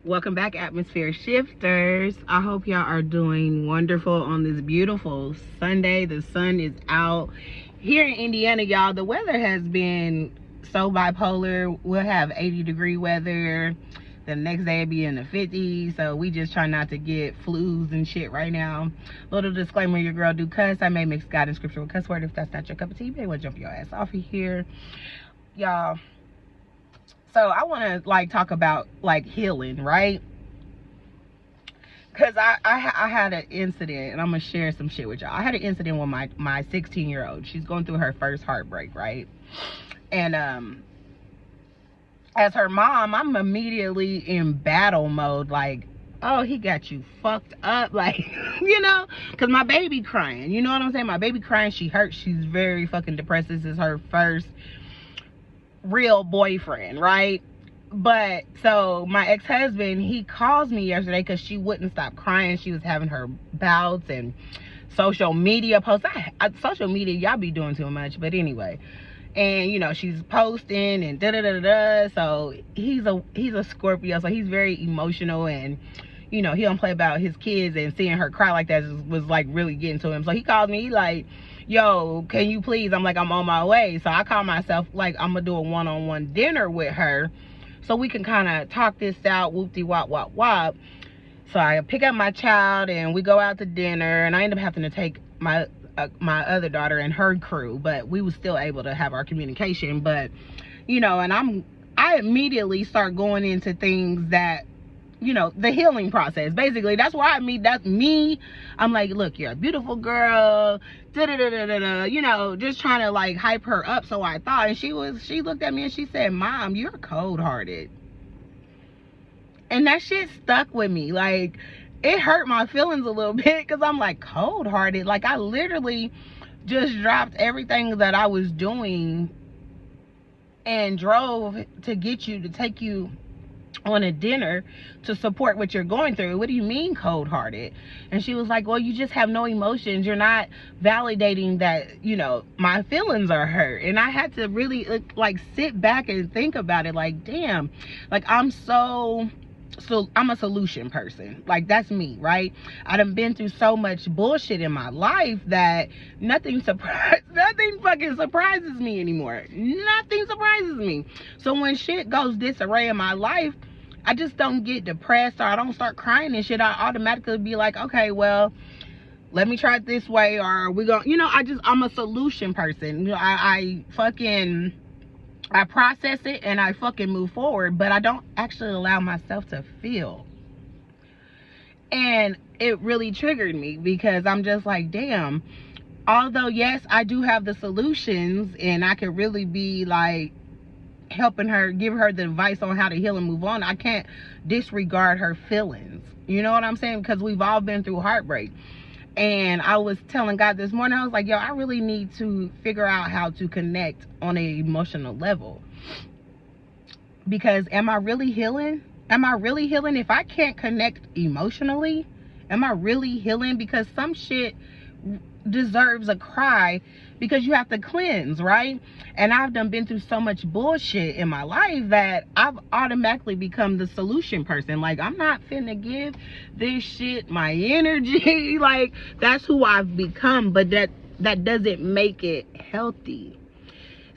Welcome back, Atmosphere Shifters. I hope y'all are doing wonderful on this beautiful Sunday. The sun is out. Here in Indiana, y'all, the weather has been so bipolar. We'll have 80-degree weather. The next day it'll be in the 50s. So we just try not to get flus and shit right now. Little disclaimer, your girl do cuss. I may mix God and scripture with cuss word. If that's not your cup of tea, you may want to jump your ass off of here. Y'all, so I want to like talk about like healing, right? Because I had an incident, and I'm gonna share some shit with y'all. I had an incident with my 16-year-old. She's going through her first heartbreak, right? And as her mom, I'm immediately in battle mode, like, oh, he got you fucked up, like, you know, because my baby crying, you know what I'm saying? My baby crying, she hurt, she's very fucking depressed. This is her first real boyfriend, right? But so my ex-husband, he calls me yesterday because she wouldn't stop crying. She was having her bouts and social media posts. Social media, y'all be doing too much, but anyway. And you know, she's posting and da-da-da-da-da. So he's a Scorpio, so he's very emotional, and you know, he don't play about his kids, and seeing her cry like that was like really getting to him. So he calls me, he like, yo, can you please? I'm like, I'm on my way. So I call myself, like, I'm gonna do a one-on-one dinner with her so we can kind of talk this out, whoop-de wop wop wop. So I pick up my child and we go out to dinner, and I end up having to take my other daughter and her crew, but we was still able to have our communication. But you know, and I immediately start going into things that, you know, the healing process. Basically, that's why that's me. I'm like, look, you're a beautiful girl, da-da-da-da-da-da, you know, just trying to like hype her up. So I thought, and she looked at me and she said, Mom, you're cold-hearted. And that shit stuck with me. Like, it hurt my feelings a little bit, because I'm like, cold-hearted? Like, I literally just dropped everything that I was doing and drove to get you, to take you on a dinner to support what you're going through. What do you mean cold-hearted? And she was like, well, you just have no emotions. You're not validating that, you know, my feelings are hurt. And I had to really like sit back and think about it. Like, damn, like so I'm a solution person. Like, that's me, right? I done been through so much bullshit in my life that nothing fucking surprises me anymore. Nothing surprises me. So when shit goes disarray in my life, I just don't get depressed, or I don't start crying and shit. I automatically be like, okay, well, let me try it this way, or we go, you know, I'm a solution person. You know, I process it and I fucking move forward, but I don't actually allow myself to feel. And it really triggered me, because I'm just like, damn, although yes, I do have the solutions and I could really be like helping her, give her the advice on how to heal and move on, I can't disregard her feelings. You know what I'm saying? Because we've all been through heartbreak. And I was telling God this morning, I was like, yo, I really need to figure out how to connect on an emotional level. Because am I really healing? Am I really healing if I can't connect emotionally? Am I really healing? Because some shit deserves a cry, because you have to cleanse, right? And I've been through so much bullshit in my life that I've automatically become the solution person. Like, I'm not finna give this shit my energy. Like, that's who I've become, but that doesn't make it healthy.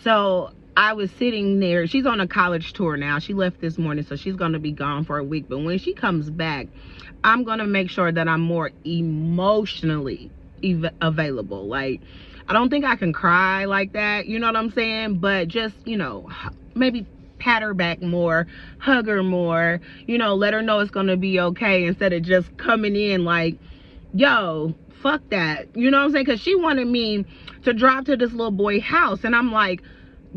So I was sitting there. She's on a college tour now. She left this morning, so she's gonna be gone for a week. But when she comes back, I'm gonna make sure that I'm more emotionally available. Like, I don't think I can cry like that, you know what I'm saying? But just, you know, maybe pat her back more, hug her more, you know, let her know it's gonna be okay, instead of just coming in like, yo, fuck that, you know what I'm saying? Because she wanted me to drive to this little boy house, and I'm like,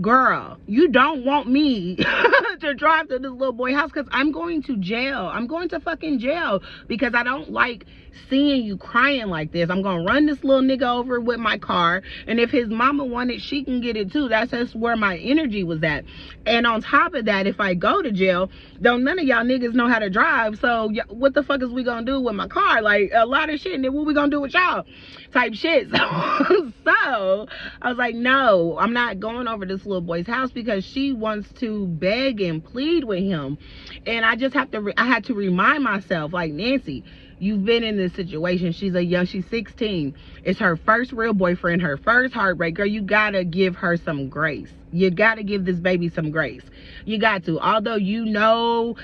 girl, you don't want me to drive to this little boy house, because I'm going to jail. I'm going to fucking jail, because I don't like seeing you crying like this. I'm gonna run this little nigga over with my car, and if his mama wanted, she can get it too. That's just where my energy was at. And on top of that, if I go to jail, don't none of y'all niggas know how to drive, so what the fuck is we gonna do with my car? Like, a lot of shit. And then what we gonna do with y'all type shit? So I was like, no, I'm not going over this this little boy's house because she wants to beg and plead with him. And I just I had to remind myself, like, Nancy, you've been in this situation. She's 16. It's her first real boyfriend, her first heartbreak. Girl, you gotta give her some grace. You gotta give this baby some grace. You got to. Although you know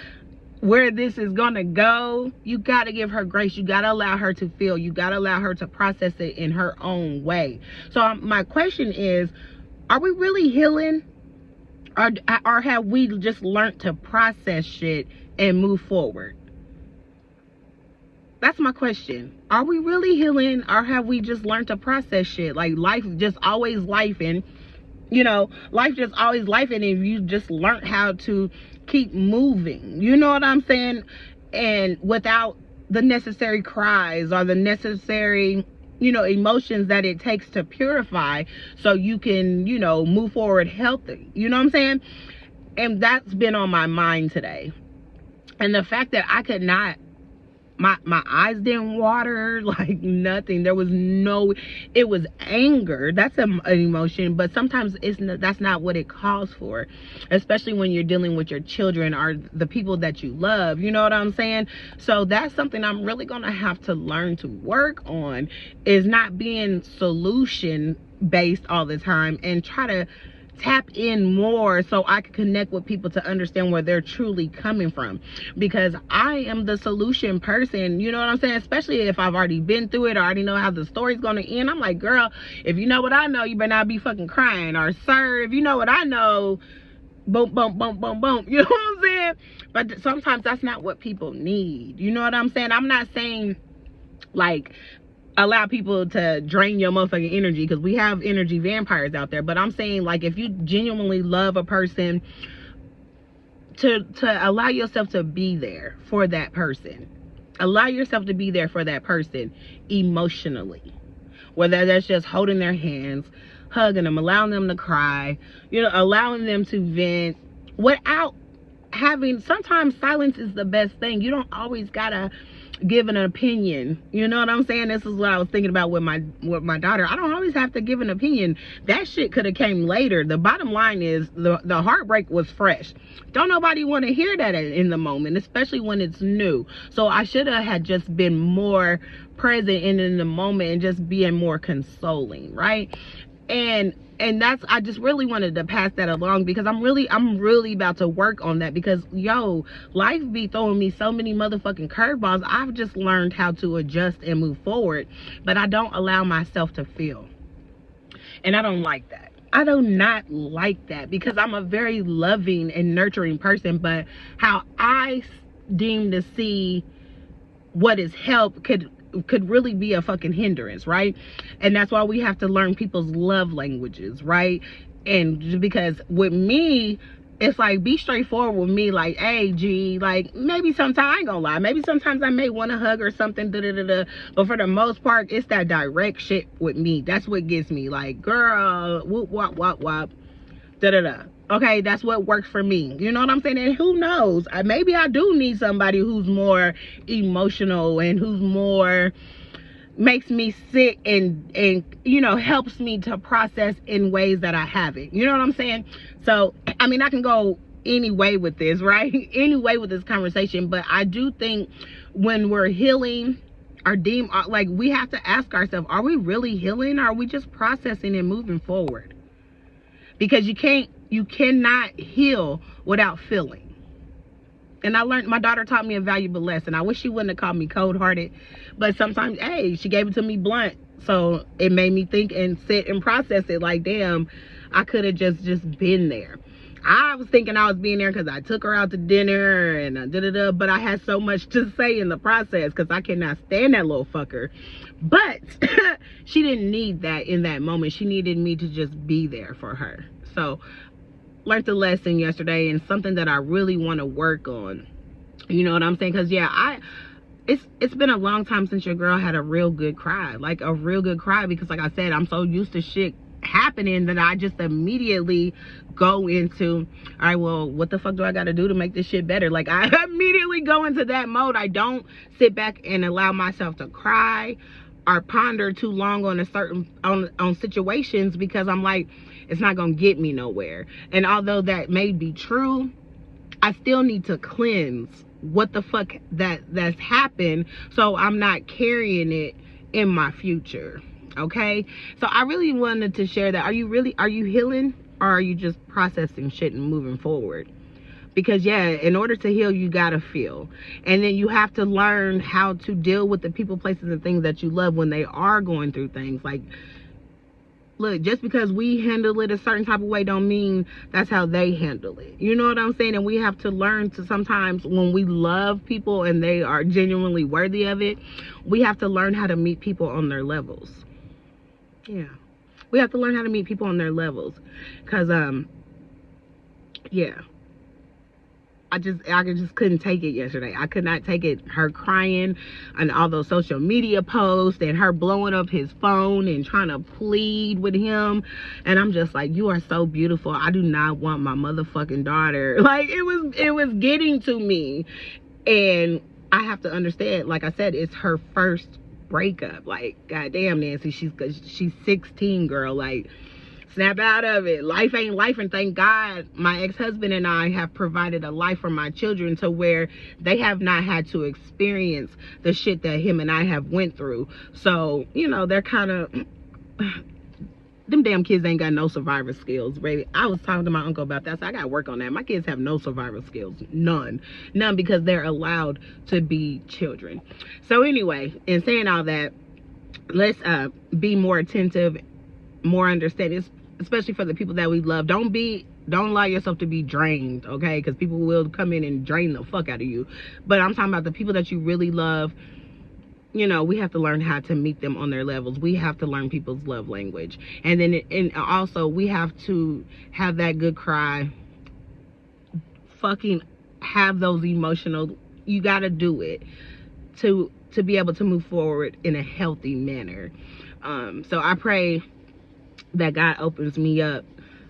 where this is gonna go, you gotta give her grace. You gotta allow her to feel. You gotta allow her to process it in her own way. So my question is, are we really healing? Or have we just learned to process shit and move forward? That's my question. Are we really healing, or have we just learned to process shit? Like, life just always lifing. You know, life just always lifing, and you just learned how to keep moving. You know what I'm saying? And without the necessary cries or the necessary, you know, emotions that it takes to purify so you can, you know, move forward healthy. You know what I'm saying? And that's been on my mind today. And the fact that I could not, my eyes didn't water, like nothing. There was no, it was anger. That's an emotion, but sometimes that's not what it calls for, especially when you're dealing with your children or the people that you love. You know what I'm saying? So that's something I'm really gonna have to learn to work on, is not being solution based all the time, and try to tap in more so I can connect with people to understand where they're truly coming from, because I am the solution person. You know what I'm saying? Especially if I've already been through it, or I already know how the story's gonna end. I'm like, girl, if you know what I know, you better not be fucking crying. Or, sir, if you know what I know, boom, boom, boom, boom, boom. You know what I'm saying? But sometimes that's not what people need. You know what I'm saying? I'm not saying like allow people to drain your motherfucking energy, because we have energy vampires out there. But I'm saying, like, if you genuinely love a person, to allow yourself to be there for that person. Allow yourself to be there for that person emotionally. Whether that's just holding their hands, hugging them, allowing them to cry, you know, allowing them to vent without having, sometimes silence is the best thing. You don't always gotta give an opinion. You know what I'm saying? This is what I was thinking about with my daughter. I don't always have to give an opinion. That shit could have came later. The bottom line is the heartbreak was fresh. Don't nobody want to hear that in the moment, especially when it's new. So I should have had just been more present in the moment and just being more consoling, right? And that's, I just really wanted to pass that along, because I'm really about to work on that, because yo, life be throwing me so many motherfucking curveballs. I've just learned how to adjust and move forward, but I don't allow myself to feel. And I don't like that. I do not like that, because I'm a very loving and nurturing person, but how I deem to see what is help could really be a fucking hindrance, right? And that's why we have to learn people's love languages, right? And because with me, it's like, be straightforward with me, like, hey, G, like, maybe sometimes, I ain't gonna lie, maybe sometimes I may want to hug or something, but for the most part, it's that direct shit with me. That's what gets me, like, girl, whoop, wop, wop, wop, okay, that's what works for me. You know what I'm saying? And who knows, maybe I do need somebody who's more emotional and who's more, makes me sit and you know, helps me to process in ways that I haven't. You know what I'm saying? So I mean, I can go any way with this, right? Any way with this conversation, but I do think when we're healing, like, we have to ask ourselves, are we really healing, or are we just processing and moving forward? Because you cannot heal without feeling. And I learned, my daughter taught me a valuable lesson. I wish she wouldn't have called me cold-hearted, but sometimes, hey, she gave it to me blunt. So it made me think and sit and process it, like, damn, I could have just been there. I was thinking I was being there because I took her out to dinner and but I had so much to say in the process, because I cannot stand that little fucker. But she didn't need that in that moment. She needed me to just be there for her. So learned the lesson yesterday, and something that I really want to work on. You know what I'm saying? Because yeah, it's been a long time since your girl had a real good cry, like a real good cry, because like I said, I'm so used to shit happening that I just immediately go into, all right, well, what the fuck do I gotta do to make this shit better? Like, I immediately go into that mode. I don't sit back and allow myself to cry or ponder too long on a certain on situations, because I'm like, It's not gonna get me nowhere. And although that may be true, I still need to cleanse what the fuck that's happened, so I'm not carrying it in my future. Okay, so I really wanted to share that. Are you healing, or are you just processing shit and moving forward? Because yeah, in order to heal, you gotta feel, and then you have to learn how to deal with the people, places, and things that you love when they are going through things. Like, look, just because we handle it a certain type of way don't mean that's how they handle it. You know what I'm saying? And we have to learn to, sometimes when we love people and they are genuinely worthy of it, we have to learn how to meet people on their levels. Yeah, we have to learn how to meet people on their levels. Because yeah, I just couldn't take it yesterday. I could not take it, her crying and all those social media posts and her blowing up his phone and trying to plead with him. And I'm just like, you are so beautiful. I do not want my motherfucking daughter. Like, it was getting to me. And I have to understand, like I said, it's her first breakup. Like, goddamn, Nancy, she's 16, girl. Like, snap out of it. Life ain't life, and thank God my ex-husband and I have provided a life for my children to where they have not had to experience the shit that him and I have went through. So, you know, they're kind of, them damn kids ain't got no survivor skills, baby. I was talking to my uncle about that, so I gotta work on that. My kids have no survivor skills, none, because they're allowed to be children. So anyway, in saying all that, let's be more attentive, more understanding, especially for the people that we love. Don't allow yourself to be drained, okay? Because people will come in and drain the fuck out of you. But I'm talking about the people that you really love. You know, we have to learn how to meet them on their levels. We have to learn people's love language. And then and also we have to have that good cry. Fucking have those emotional, you gotta do it to be able to move forward in a healthy manner. So I pray that God opens me up,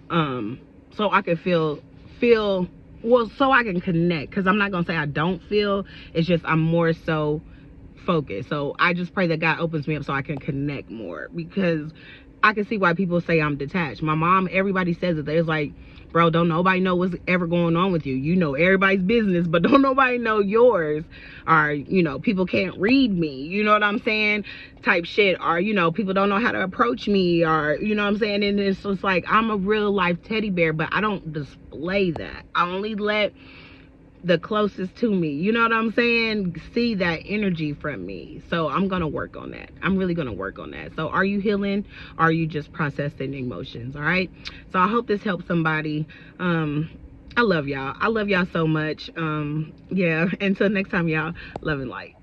so I can feel well, so I can connect. Because I'm not gonna say I don't feel, it's just I'm more so focused. So I just pray that God opens me up so I can connect more, because I can see why people say I'm detached. My mom, everybody says it. They're like, bro, don't nobody know what's ever going on with you. You know everybody's business, but don't nobody know yours. Or, you know, people can't read me, you know what I'm saying, type shit. Or, you know, people don't know how to approach me, or, you know what I'm saying. And it's just like, I'm a real life teddy bear, but I don't display that. I only let the closest to me, you know what I'm saying, see that energy from me. So I'm gonna work on that. I'm really gonna work on that. So are you healing, or are you just processing emotions? All right, so I hope this helps somebody. I love y'all. I love y'all so much. Yeah, until next time, y'all, love and light.